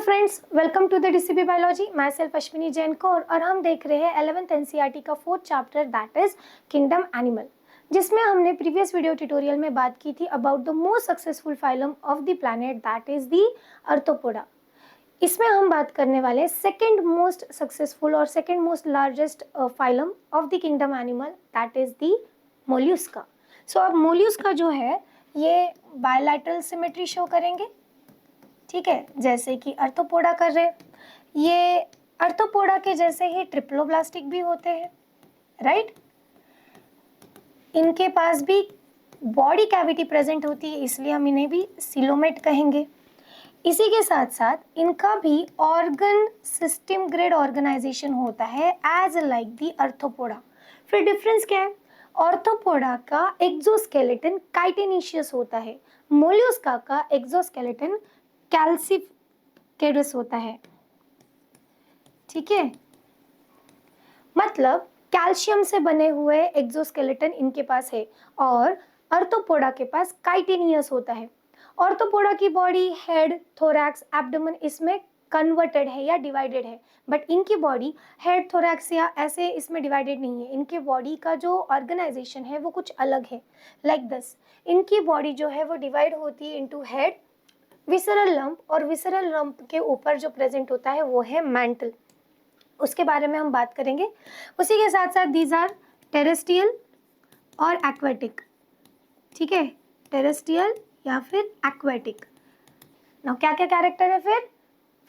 Friends, welcome to the DCB biology. Myself Ashwini Jain Kaur और हम देख रहे हैं 11th एनसीईआरटी का 4th chapter that is kingdom animal, जिसमें हमने प्रीवियस वीडियो ट्यूटोरियल में बात की थी about the most successful phylum of the planet that is the arthropoda. इसमें हम बात करने वाले सेकेंड मोस्ट सक्सेसफुल और second most largest phylum of the kingdom animal that is the mollusca. So अब मोल्यूस्का जो है ये बायलैटरल सिमेट्री शो करेंगे, ठीक है, जैसे कि आर्थ्रोपोडा कर रहे। ये आर्थ्रोपोडा के जैसे ही ट्रिप्लोब्लास्टिक भी होते हैं, राइट। इनके पास भी बॉडी कैविटी प्रेजेंट होती है, इसलिए हम इन्हें भी सिलोमेट कहेंगे। इसी के साथ साथ इनका भी ऑर्गन सिस्टम ग्रेड ऑर्गेनाइजेशन होता है एज लाइक दी आर्थ्रोपोडा। फिर डिफरेंस क्या है? आर्थ्रोपोडा का एक्सोस्केलेटन काइटेनिशियस होता है, मोल्यूस्का का एक्सोस्केलेटन कैल्सिफेरस होता है, ठीक है। मतलब कैल्शियम से बने हुए एक्सोस्केलेटन इनके पास है और आर्थ्रोपोडा के पास काइटेनियस होता है। आर्थ्रोपोडा की बॉडी हेड, थोरैक्स, एब्डोमेन इसमें कन्वर्टेड है या डिवाइडेड है, बट इनकी बॉडी हेड, थोरैक्स या ऐसे इसमें डिवाइडेड नहीं है। इनके बॉडी का जो ऑर्गेनाइजेशन है वो कुछ अलग है, लाइक दिस। इनकी बॉडी जो है वो डिवाइड होती है इनटू हेड, विसरल लंप, और विसरल लंप के ऊपर जो प्रेजेंट होता है वो है मैंटल, उसके बारे में हम बात करेंगे। उसी के साथ साथ दीज आर टेरेस्ट्रियल और एक्वेटिक, ठीक है, टेरेस्ट्रियल या फिर एक्वेटिक। नाउ क्या क्या कैरेक्टर है फिर?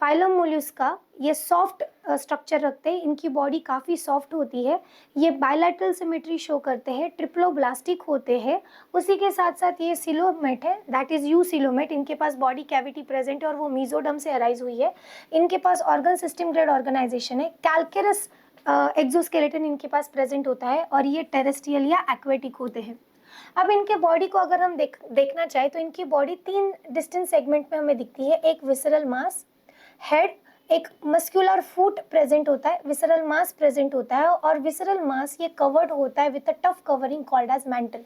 फाइलम मोल्यूस्का ये सॉफ्ट स्ट्रक्चर रखते हैं, इनकी बॉडी काफ़ी सॉफ्ट होती है, ये बायलैटरल सिमेट्री शो करते हैं, ट्रिप्लोब्लास्टिक होते हैं। उसी के साथ साथ ये सिलोमेट है, दैट इज यू सिलोमेट। इनके पास बॉडी कैविटी प्रेजेंट है और वो मीजोडर्म से अराइज हुई है। इनके पास ऑर्गन सिस्टम ग्रेड ऑर्गेनाइजेशन है, कैल्केरस एक्सोस्केलेटन इनके पास प्रेजेंट होता है और ये टेरेस्ट्रियल या एक्वेटिक होते हैं। अब इनके बॉडी को अगर हम देखना चाहें तो इनकी बॉडी 3 डिस्टेंट सेगमेंट में हमें दिखती है। एक विसरल मास, हेड, एक मस्कुलर फुट प्रेजेंट होता है, विसरल मास प्रेजेंट होता है और विसरल मास ये कवर्ड होता है with a tough covering called as mantle,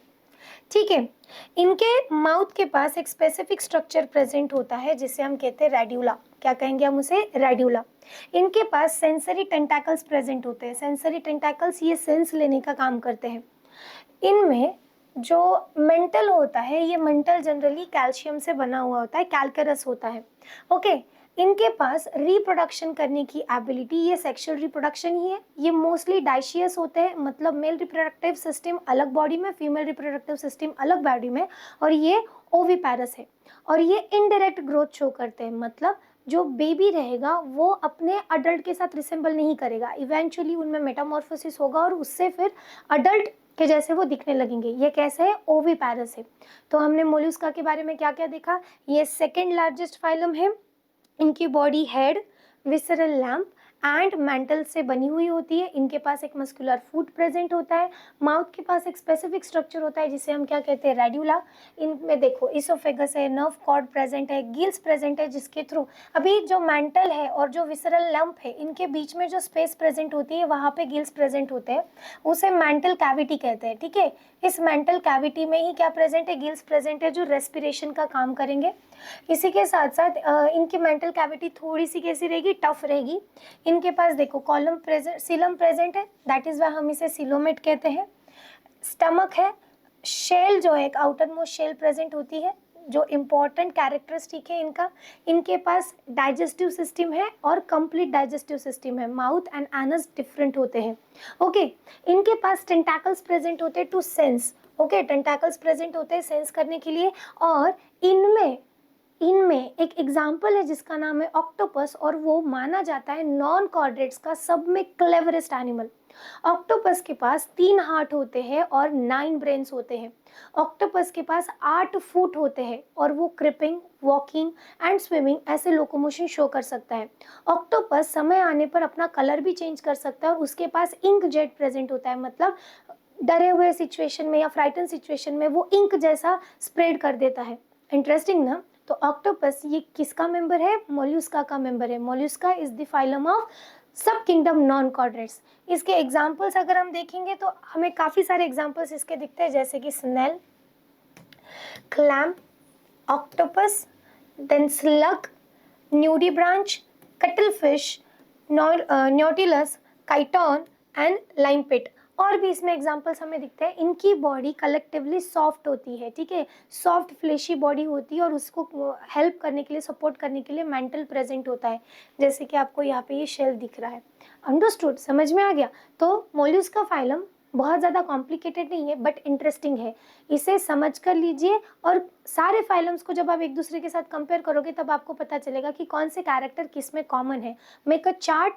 ठीक है। इनके माउथ के पास एक स्पेसिफिक स्ट्रक्चर प्रेजेंट होता है जिसे हम कहते हैं रेड्यूला। क्या कहेंगे हम उसे? रेड्यूला। इनके पास सेंसरी टेंटाकल्स प्रेजेंट होते हैं। सेंसरी टेंटाकल्स ये सेंस लेने का काम करते हैं। इनमें जो मेंटल होता है ये मेंटल जनरली कैल्शियम से बना हुआ होता है, कैल्केरस होता है, ओके। इनके पास रिप्रोडक्शन करने की एबिलिटी, ये सेक्सुअल रिप्रोडक्शन ही है। ये मोस्टली डाइशियस होते हैं, मतलब मेल रिप्रोडक्टिव सिस्टम अलग बॉडी में, फीमेल रिप्रोडक्टिव सिस्टम अलग बॉडी में, और ये ओविपैरस है। और ये इनडायरेक्ट ग्रोथ शो करते हैं, मतलब जो बेबी रहेगा वो अपने अडल्ट के साथ रिसेंबल नहीं करेगा, इवेंचुअली उनमें मेटामॉर्फोसिस होगा और उससे फिर अडल्ट के जैसे वो दिखने लगेंगे। ये कैसे है? ओविपैरस है। तो हमने मोल्यूस्का के बारे में क्या क्या देखा? ये सेकेंड लार्जेस्ट फाइलम है। इनकी body head, visceral lamp and mental से बनी हुई होती है। इनके पास एक मस्कुलर फुट प्रेजेंट होता है, माउथ के पास एक स्पेसिफिक स्ट्रक्चर होता है जिसे हम क्या कहते हैं? रेड्यूला। इनमें देखो इसोफेगस है, नर्व कॉर्ड प्रेजेंट है, गिल्स प्रेजेंट है, जिसके थ्रू अभी जो मेंटल है और जो विसरल लैम्प है इनके बीच में जो स्पेस प्रेजेंट होती है वहाँ पे गिल्स प्रेजेंट होते हैं, उसे मेंटल कैविटी कहते हैं, ठीक है। इस मेंटल कैविटी में ही क्या प्रेजेंट है? गिल्स प्रेजेंट है जो रेस्पिरेशन का काम करेंगे। इसी के साथ साथ इनकी मेंटल कैविटी थोड़ी सी कैसी रहेगी? टफ रहेगी। इनके पास देखो कॉलम प्रेजेंट, सीलम प्रेजेंट है, दैट इज वाई हम इसे सिलोमेट कहते हैं। स्टमक है, शेल जो है एक आउटर मोस्ट शेल प्रेजेंट होती है, जो इम्पोर्टेंट कैरेक्टरिस्टिक है इनका। इनके पास डाइजेस्टिव सिस्टम है और कंप्लीट डाइजेस्टिव सिस्टम है, माउथ एंड एनस डिफरेंट होते हैं, ओके। इनके पास टेंटाकल्स प्रेजेंट होते हैं to sense, okay, tentacles present होते हैं सेंस करने के लिए। और इनमें एक एग्जाम्पल है जिसका नाम है ऑक्टोपस, और वो माना जाता है नॉन कॉर्डेट्स का सब में क्लेवरेस्ट एनिमल। ऑक्टोपस के पास 3 हार्ट होते हैं और 9 ब्रेन्स होते हैं। ऑक्टोपस के पास 8 फुट होते हैं और वो क्रिपिंग, वॉकिंग एंड स्विमिंग ऐसे लोकोमोशन शो कर सकता है। ऑक्टोपस समय आने पर अपना कलर भी चेंज कर सकता है और उसके पास इंक जेट प्रेजेंट होता है, मतलब डरे हुए सिचुएशन में या फ्राइटन सिचुएशन में वो इंक जैसा स्प्रेड कर देता है। इंटरेस्टिंग ना? तो ऑक्टोपस ये किसका मेंबर है? मोल्यूस्का का मेंबर है। Mollusca is the phylum of sub kingdom non chordates. इसके एग्जांपल्स अगर हम देखेंगे तो हमें काफ़ी सारे एग्जांपल्स इसके दिखते हैं, जैसे कि snail, clam, octopus, then slug, nudibranch, cuttlefish, nautilus, chiton and limpet. और भी इसमें एग्जांपल्स हमें दिखते हैं। इनकी बॉडी कलेक्टिवली सॉफ्ट होती है, ठीक है, सॉफ्ट फ्लेशी बॉडी होती है और उसको हेल्प करने के लिए, सपोर्ट करने के लिए मेंटल प्रेजेंट होता है, जैसे कि आपको यहाँ पे ये शेल दिख रहा है। अंडरस्टूड, समझ में आ गया। तो मोल्यूस्क का फाइलम बहुत ज़्यादा कॉम्प्लिकेटेड नहीं है बट इंटरेस्टिंग है, इसे समझ कर लीजिए। और सारे फाइलम्स को जब आप एक दूसरे के साथ कंपेयर करोगे तब आपको पता चलेगा कि कौन से कैरेक्टर किस में कॉमन है। मेक अ चार्ट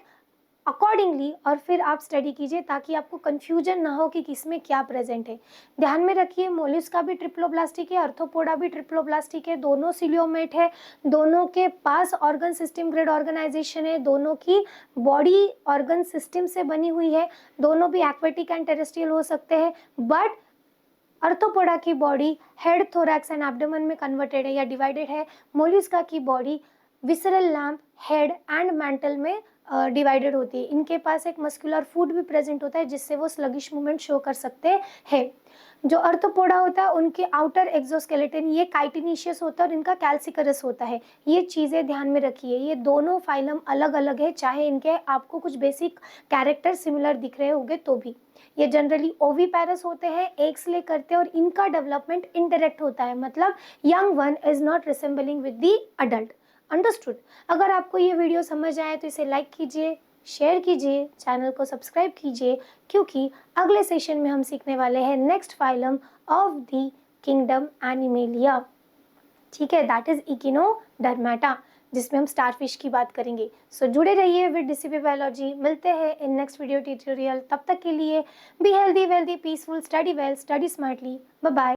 अकॉर्डिंगली और फिर आप स्टडी कीजिए ताकि आपको कंफ्यूजन ना हो कि किस में क्या प्रेजेंट है। ध्यान में रखिए, मोलस्का भी ट्रिप्लोब्लास्टिक है, अर्थोपोडा भी ट्रिप्लोब्लास्टिक है, दोनों सिलियोमेट है, दोनों के पास ऑर्गन सिस्टम ग्रिड ऑर्गेनाइजेशन है, दोनों की बॉडी ऑर्गन सिस्टम से बनी हुई है, दोनों भी एक्वेटिक एंड टेरेस्ट्रियल हो सकते हैं। बट अर्थोपोडा की body head, thorax and abdomen में कन्वर्टेड है या डिवाइडेड है। मोलस्का की body visceral lamp, head and mental में डिवाइडेड होती है। इनके पास एक मस्कुलर फूड भी प्रेजेंट होता है जिससे वो स्लगिश मूवमेंट शो कर सकते हैं। जो अर्थोपोडा होता है उनके आउटर एक्सोस्केलेटन ये काइटिनिशियस होता है और इनका कैल्सिकरस होता है। ये चीज़ें ध्यान में रखिए, ये दोनों फाइलम अलग अलग है, चाहे इनके आपको कुछ बेसिक कैरेक्टर सिमिलर दिख रहे होंगे तो भी। ये जनरली ओवीपैरस होते हैं, एग्स ले करते हैं और इनका डेवलपमेंट इनडायरेक्ट होता है, मतलब young one is not resembling with the adult. Understood. अगर आपको ये वीडियो समझ आए तो इसे लाइक कीजिए, शेयर कीजिए, चैनल को सब्सक्राइब कीजिए, क्योंकि अगले सेशन में हम सीखने वाले हैं next phylum of the kingdom animalia, ठीक है, दैट इज इकिनोडर्मेटा, जिसमें हम स्टारफिश की बात करेंगे। सो जुड़े रहिए विद डीसीपी बायोलॉजी। मिलते हैं इन नेक्स्ट वीडियो ट्यूटोरियल। तब तक के लिए be healthy, wealthy, peaceful, study well, study smartly. Bye bye.